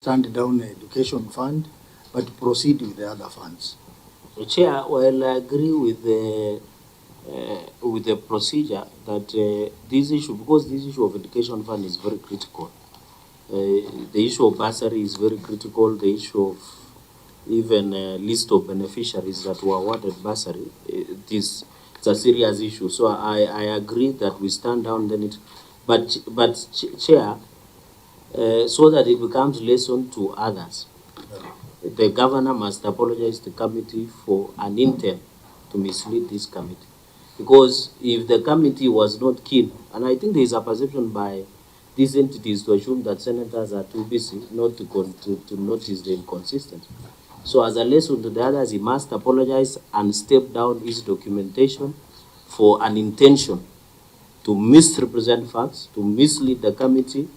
stand down the education fund, but proceed with the other funds. Chair, well, I agree with the procedure that this issue, because this issue of education fund is very critical. The issue of bursary is very critical. The issue of even list of beneficiaries that were awarded bursary, it's a serious issue. So I agree that we stand down then it, but Chair, so that it becomes lesson to others. The governor must apologize to the committee for an intent to mislead this committee. Because if the committee was not keen, and I think there is a perception by these entities to assume that senators are too busy not to notice the inconsistency. So as a lesson to the others, he must apologize and step down his documentation for an intention to misrepresent facts, to mislead the committee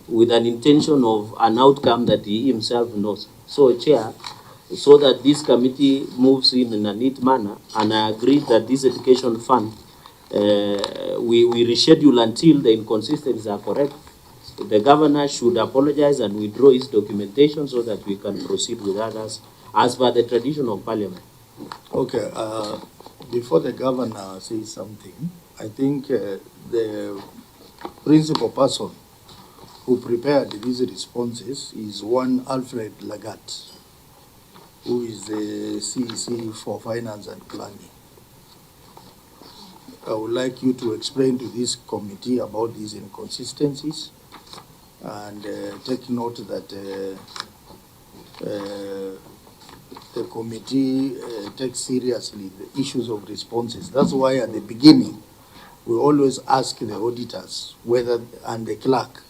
with an intention of an outcome that he himself knows. So, Chair, so that this committee moves in a neat manner, and I agree that this education fund, we reschedule until the inconsistencies are correct. The governor should apologize and withdraw his documentation so that we can proceed with others as per the tradition of parliament. Okay, before the governor says something, I think the principal person who prepared these responses is one Alfred Lagat, who is the CEC for Finance and Planning. I would like you to explain to this committee about these inconsistencies and take note that the committee takes seriously the issues of responses. That's why at the beginning, we always ask the auditors whether, and the clerk,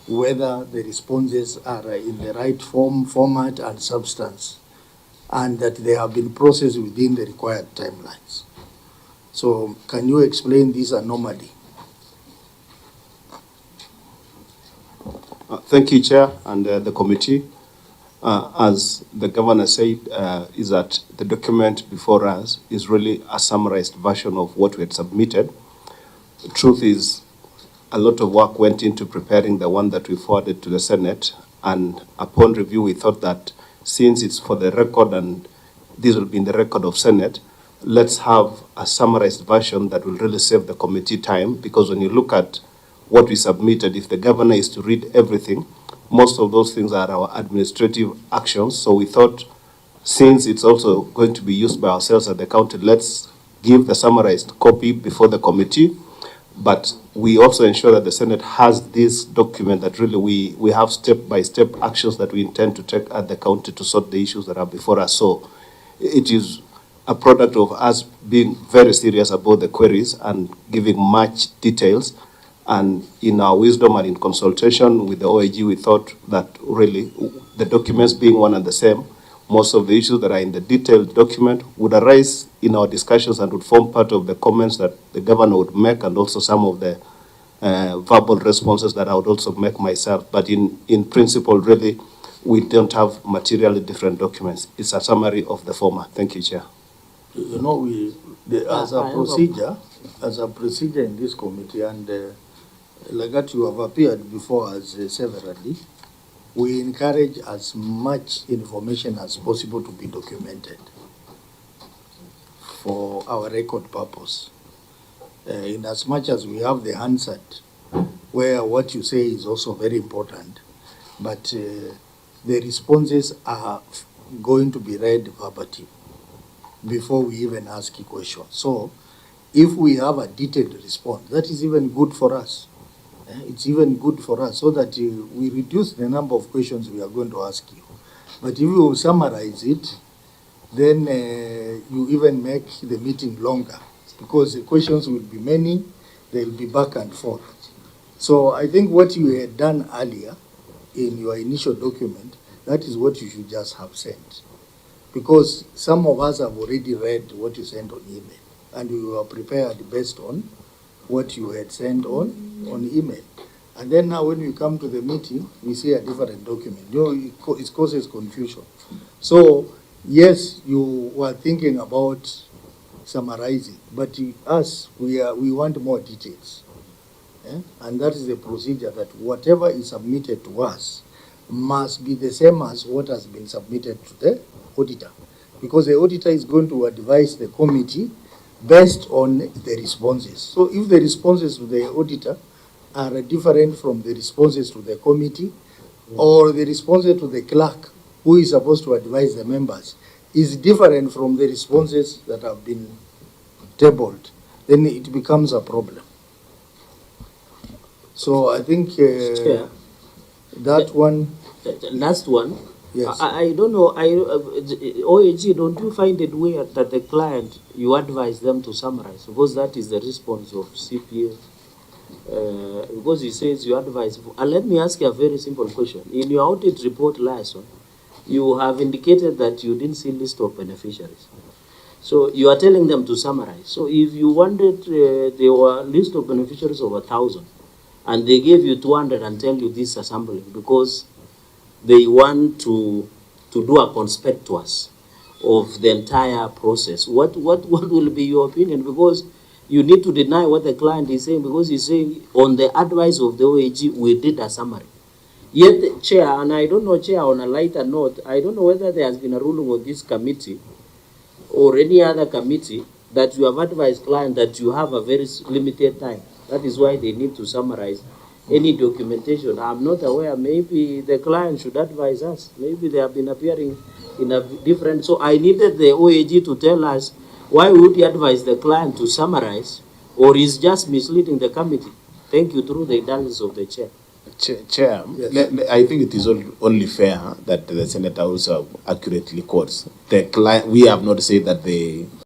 whether the responses are in the right format and substance, and that they have been processed within the required timelines. So can you explain this anomaly? Thank you, Chair, and the committee. As the governor said, is that the document before us is really a summarized version of what we had submitted. The truth is, a lot of work went into preparing the one that we forwarded to the Senate, and upon review, we thought that since it's for the record and this will be in the record of Senate, let's have a summarized version that will really save the committee time, because when you look at what we submitted, if the governor is to read everything, most of those things are our administrative actions. So we thought, since it's also going to be used by ourselves at the county, let's give the summarized copy before the committee. But we also ensure that the Senate has this document that really we have step-by-step actions that we intend to take at the county to sort the issues that are before us. So it is a product of us being very serious about the queries and giving much details. And in our wisdom and in consultation with the OAG, we thought that really the documents being one and the same, most of the issues that are in the detailed document would arise in our discussions and would form part of the comments that the governor would make, and also some of the verbal responses that I would also make myself. But in principle, really, we don't have materially different documents. It's a summary of the former. Thank you, Chair. You know, as a procedure in this committee, and Lagat, you have appeared before us severally, we encourage as much information as possible to be documented for our record purpose. In as much as we have the handset, where what you say is also very important, but the responses are going to be read verbatim before we even ask a question. So if we have a detailed response, that is even good for us. It's even good for us so that we reduce the number of questions we are going to ask you. But if you summarize it, then you even make the meeting longer, because the questions will be many, they'll be back and forth. So I think what you had done earlier in your initial document, that is what you should just have sent. Because some of us have already read what you sent on email, and we were prepared based on what you had sent on email. And then now when we come to the meeting, we see a different document. You know, it causes confusion. So yes, you were thinking about summarizing, but us, we want more details. And that is the procedure, that whatever is submitted to us, must be the same as what has been submitted to the auditor, because the auditor is going to advise the committee based on the responses. So if the responses to the auditor are different from the responses to the committee, or the responses to the clerk, who is supposed to advise the members, is different from the responses that have been tabled, then it becomes a problem. So I think that one. The last one. Yes. I don't know. OAG, don't you find it weird that the client, you advise them to summarize? Because that is the response of CPA. Because he says you advise. And let me ask you a very simple question. In your audit report last one, you have indicated that you didn't see list of beneficiaries. So you are telling them to summarize. So if you wanted, there were list of beneficiaries of 1,000, and they gave you 200 and tell you this assembly because they want to do a conspectus of the entire process. What will be your opinion? Because you need to deny what the client is saying, because he's saying on the advice of the OAG, we did a summary. Yet, the Chair, and I don't know, Chair, on a lighter note, I don't know whether there has been a ruling of this committee or any other committee that you have advised client that you have a very limited time. That is why they need to summarize any documentation. I'm not aware. Maybe the client should advise us. Maybe they have been appearing in a different. So I needed the OAG to tell us why would he advise the client to summarize, or is just misleading the committee. Thank you, through the indulgence of the chair. Chair, Yes. I think it is only fair that the senator also accurately quotes the client. We have not said that the